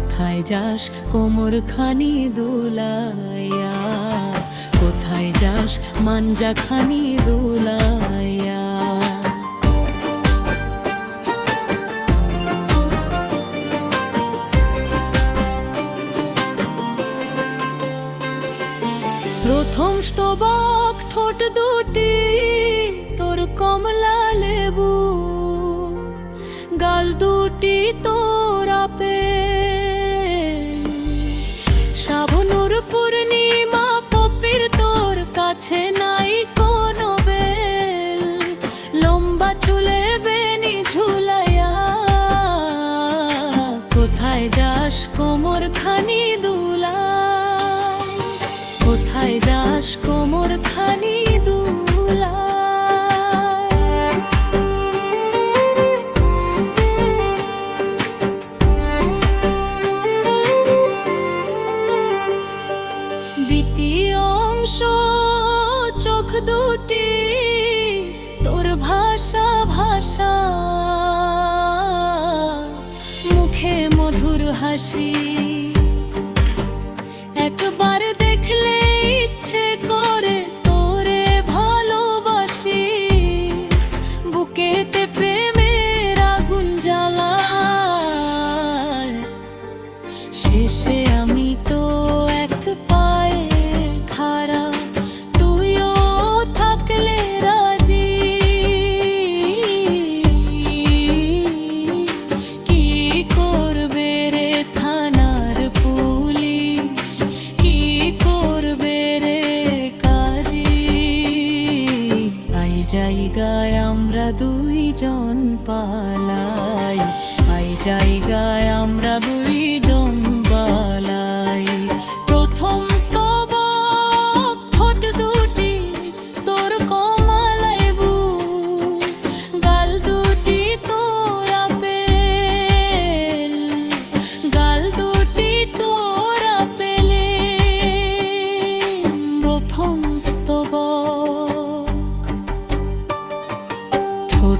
কোথায় যাস কোমর খানি দোলাইয়া, কোথায় যাস মাঞ্জা খানি দোলাইয়া। প্রথম স্তবক ঠোঁট দুটি তোর কমলা লেবু, গাল দুটি তোর আপেল। শ্রাবণের পূর্ণিমা পপির তোর কাছে নাই কোনো বেল। লম্বা চুলে বেনি ঝুলাইয়া, কোথায় যাস কোমর খানি দুলাই, কোথায় যাস কোমর খানি দুলাই। দ্বিতীয় অংশ চোখ দুটি তোর ভাষা ভাষা, মুখে মধুর হাসি। একবার দেখলে ইচ্ছে করে তোরে ভালোবাসি, বুকেতে প্রেমের আগুন জ্বালায়। শেষে আমি তো এক পায়ে খাড়া, তুইও থাকলে রাজি। কি করবে রে থানার পুলিশ, কি করবে রে কাজী। আই জায়গায় আমরা দুইজন পালাই, আই জায়গায় আমরা দুইজন পালাই। প্রথম স্তবক ঠোঁট দুটি তোর কমলা লেবু, গাল দুটি তোর আপেল। গাল দুটি তোর আপেলে প্রথম স্তবক।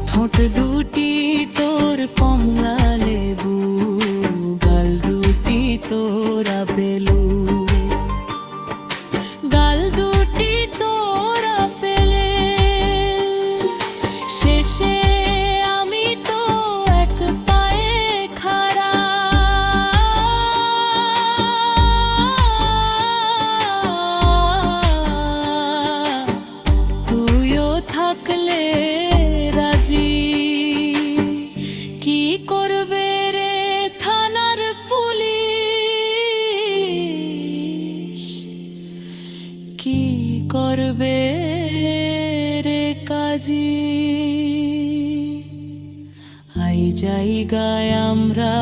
ঠোঁট দুটি তোর কমলা লেবু, গাল দুটি তোর আপেলু। গাল দুটি তোর আপেলে, শেষে আমি তো এক পায়ে খাড়া। তুইও থাকলে রাজি। কি করবে রে থানার পুলিশ, কি করবে রে কাজী। আই জায়গায় আমরা